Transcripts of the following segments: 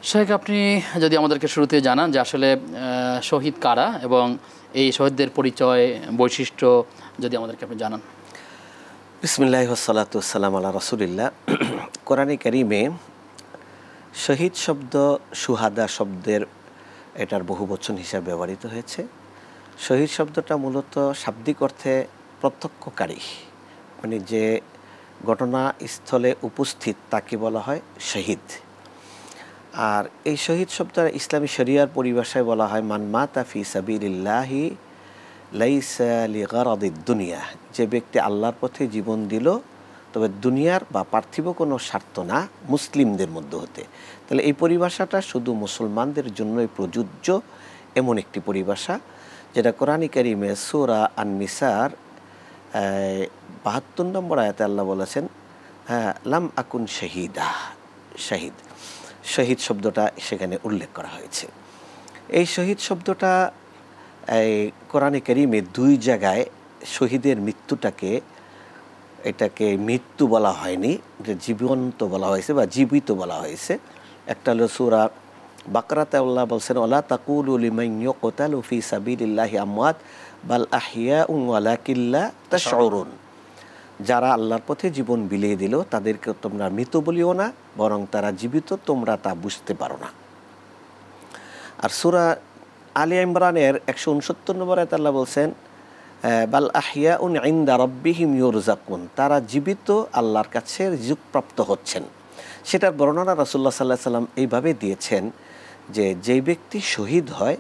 শেখ, আপনি যদি আমাদেরকে শুরুতে জানান যে আসলে শহীদ কারা এবং এই শহীদদের পরিচয়, বৈশিষ্ট্য যদি আমাদেরকে আপনি জানান। বিসমিল্লাহি ওয়াসসালাতু ওয়াসসালামু আলা রাসূলিল্লাহ। কোরআনে কারীমে শহীদ শব্দ শুহাদা শব্দের এটার বহুবচন হিসাবে ব্যবহৃত হয়েছে। শহীদ শব্দটা মূলত শাব্দিক অর্থে প্রত্যক্ষকারী, মানে যে ঘটনাস্থলে উপস্থিত তাকে বলা হয় শহীদ। আর এই শহীদ শব্দটা ইসলামী শরিয়ার পরিভাষায় বলা হয় মান মাতা ফি সাবিলিল্লাহি লাইসা লিগারাদিদ দুনিয়া, যে ব্যক্তি আল্লাহর পথে জীবন দিল তবে দুনিয়ার বা পার্থিব কোনো স্বার্থ না, মুসলিমদের মধ্য হতে। তাহলে এই পরিভাষাটা শুধু মুসলমানদের জন্যই প্রযোজ্য এমন একটি পরিভাষা, যেটা কোরআন কারীমে সূরা আন-নিসার ৭২ নম্বর আয়াতে আল্লাহ বলেছেন লাম আকুন শাহিদা, শাহিদ, শহীদ শব্দটা সেখানে উল্লেখ করা হয়েছে। এই শহীদ শব্দটা কোরআনে কারীমে দুই জায়গায় শহীদের মৃত্যুটাকে, এটাকে মৃত্যু বলা হয়নি, যে জীবন্ত বলা হয়েছে বা জীবিত বলা হয়েছে। একটা হলো সূরা বাকরাতে আল্লাহ বলছেন ওয়ালা তাকুলু লিমান ইউকতালু ফি সাবিলিল্লাহি আমওয়াত বাল আহইয়াউন ওয়ালাকিন লা তাশউরুন, যারা আল্লাহর পথে জীবন বিলিয়ে দিল তাদেরকে তোমরা মৃত বলিও না, বরং তারা জীবিত, তোমরা তা বুঝতে পারো না। আর সূরা আলে ইমরানের ১৬৯ নম্বর আয়াতে আল্লাহ বলছেন বাল আহইয়াউন ইনদা রাব্বিহিম ইউরযাকুন, তারা জীবিত, আল্লাহর কাছে রিজুকপ্রাপ্ত হচ্ছেন। সেটার বর্ণনা রাসূলুল্লাহ সাল্লাল্লাহু আলাইহি ওয়াসাল্লাম এইভাবে দিয়েছেন যে যেই ব্যক্তি শহীদ হয়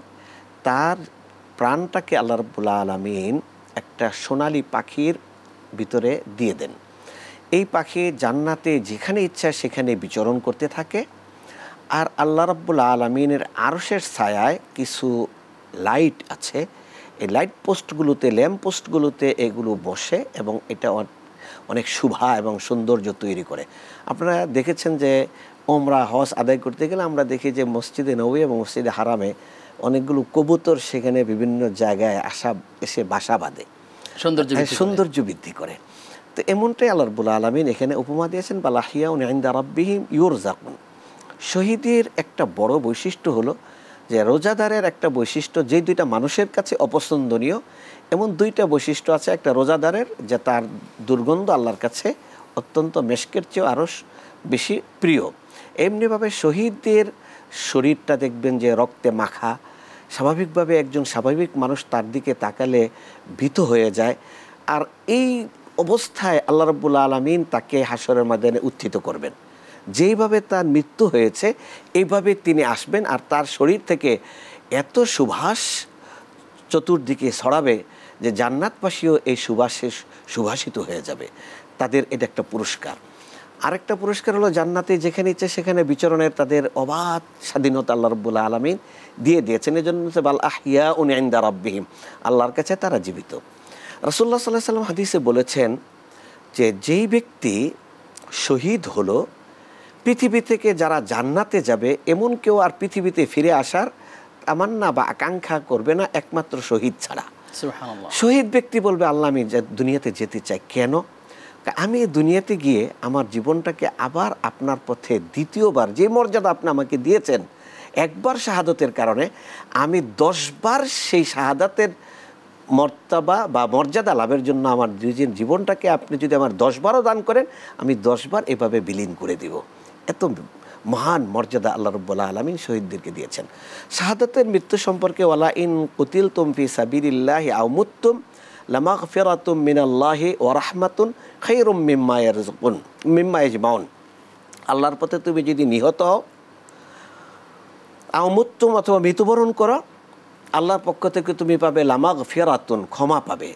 তার প্রাণটাকে আল্লাহ রাব্বুল আলামিন একটা সোনালী পাখির ভিতরে দিয়ে দেন। এই পাখি জান্নাতে যেখানে ইচ্ছা সেখানে বিচরণ করতে থাকে। আর আল্লাহ রাব্বুল আলামিনের আরশের ছায়ায় কিছু লাইট আছে, এই লাইট পোস্টগুলোতে, ল্যাম্প পোস্টগুলোতে এগুলো বসে এবং এটা অনেক শোভা এবং সৌন্দর্য তৈরি করে। আপনারা দেখেছেন যে ওমরা হজ আদায় করতে গেলে আমরা দেখি যে মসজিদে নববী এবং মসজিদে হারামে অনেকগুলো কবুতর সেখানে বিভিন্ন জায়গায় এসে বাসা বাঁধে, সৌন্দর্য বৃদ্ধি করে। তো এমনটাই আল্লাহ রাব্বুল আলামিন এখানে উপমা দিয়েছেন বাল আহইয়াউন ইনদা রাব্বিহিম ইউরযাকুন। শহীদের একটা বড় বৈশিষ্ট্য হলো যে রোজাদারের একটা বৈশিষ্ট্য, যে দুইটা মানুষের কাছে অপছন্দনীয় এমন দুইটা বৈশিষ্ট্য আছে একটা রোজাদারের, যে তার দুর্গন্ধ আল্লাহর কাছে অত্যন্ত মেশকের চেয়েও আরও বেশি প্রিয়। এমনিভাবে শহীদদের শরীরটা দেখবেন যে রক্তে মাখা, স্বাভাবিকভাবে একজন স্বাভাবিক মানুষ তার দিকে তাকালে ভীত হয়ে যায়। আর এই অবস্থায় আল্লাহ রাব্বুল আলামিন তাকে হাশরের ময়দানে উত্থিত করবেন, যেইভাবে তার মৃত্যু হয়েছে এইভাবে তিনি আসবেন, আর তার শরীর থেকে এত সুবাস চতুর্দিকে ছড়াবে যে জান্নাতবাসীও এই সুবাসে সুবাসিত হয়ে যাবে। তাদের এটা একটা পুরস্কার। আরেকটা পুরস্কার হলো জান্নাতে যেখানে ইচ্ছে সেখানে বিচরণের তাদের অবাধ স্বাধীনতা আল্লাহ রাব্বুল আলামিন দিয়ে দিয়েছেন। এই জন্য বাল আহইয়াউন ইনদা রাব্বিহিম, আল্লাহর কাছে তারা জীবিত। রাসূলুল্লাহ সাল্লাল্লাহু আলাইহি ওয়াসাল্লাম হাদিসে বলেছেন যে যেই ব্যক্তি শহীদ হলো, পৃথিবী থেকে যারা জান্নাতে যাবে এমন কেউ আর পৃথিবীতে ফিরে আসার তামান্না বা আকাঙ্ক্ষা করবে না একমাত্র শহীদ ছাড়া। সুবহানাল্লাহ। শহীদ ব্যক্তি বলবে আল্লাহ আমি দুনিয়াতে যেতে চাই। কেন? আমি দুনিয়াতে গিয়ে আমার জীবনটাকে আবার আপনার পথে দ্বিতীয়বার, যে মর্যাদা আপনি আমাকে দিয়েছেন একবার শাহাদতের কারণে, আমি 10 বার সেই শাহাদাতের মর্তবা বা মর্যাদা লাভের জন্য আমার নিজের জীবনটাকে আপনি যদি আমার 10 বারও দান করেন, আমি 10 বার এভাবে বিলীন করে দিব। এত মহান মর্যাদা আল্লাহ রাব্বুল আলামিন শহীদদেরকে দিয়েছেন। শাহাদাতের মৃত্যু সম্পর্কে ওয়ালা ইন কুতিলতুম ফি সাবিলিল্লাহি আও মুততুম লামাগফিরাতুম মিনাল্লাহি ওয়া রাহমাতুন খায়রুম মিম্মা ইয়াজমাউন, আল্লাহর পথে তুমি যদি নিহত হও, আও মুততুম অথবা মৃত্যুবরণ করো, আল্লাহর পক্ষ থেকে তুমি পাবে লামাগফিরাতুন, ক্ষমা পাবে।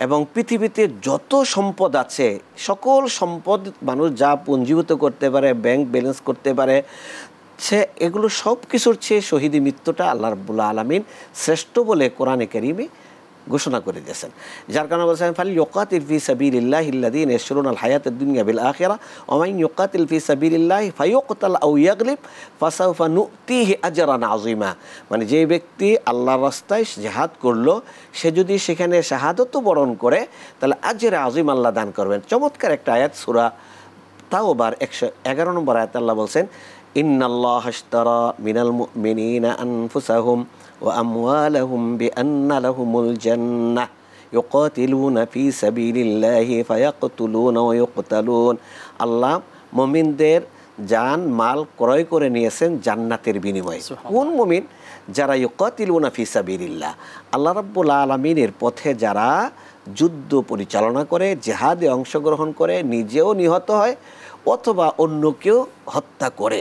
এবং পৃথিবীতে যত সম্পদ আছে সকল সম্পদ মানুষ যা পুঞ্জীভূত করতে পারে, ব্যাংক ব্যালেন্স করতে পারে, সে এগুলো সব কিছুর চেয়ে শহীদি মৃত্যুটা আল্লাহ রাব্বুল আলামিন শ্রেষ্ঠ বলে কোরআনে কারীমে ঘোষণা করে দিয়েছেন। যার কারণে বলছেন ফাল ইউকাতিল ফি সাবিলিল্লাহি আল্লাযীনা ইয়াশরুনাল হায়াতাদ দুনিয়া বিল আখিরাহ ওয়া মান ইউকাতিল ফি সাবিলিল্লাহি ফায়ুকতাল আও ইয়াগলিব ফাসাউফা নুতিহি আজরান আযীমা, মানে যে ব্যক্তি আল্লাহর রাস্তায় জিহাদ করলো সে যদি সেখানে শাহাদাতও বরণ করে তাহলে আজরে আযীম আল্লাহ দান করবেন। চমৎকার একটা আয়াত, সূরা তাওবার 111 নম্বর আয়াতে আল্লাহ বলছেন ইন্নাল্লাহা আশতারা মিনাল মুমিনিনা আনফুসাহুম ওয়া আমওয়ালাহুম বিআন্না লাহুমুল জান্নাহ ইউকাতিলুনা ফি সাবিলিল্লাহি ফায়াকতুলুনা ওয়া ইউকতালুন। আল্লাহ মুমিনদের জান মাল ক্রয় করে নিয়েছেন জান্নাতের বিনিময়ে। কোন মুমিন? যারা ইউকাতিলুনা ফি সাবিলিল্লাহ, আল্লাহ রাব্বুল আলামিনের পথে যারা যুদ্ধ পরিচালনা করে, জিহাদে অংশগ্রহণ করে, নিজেও নিহত হয় অথবা অন্যকেও হত্যা করে।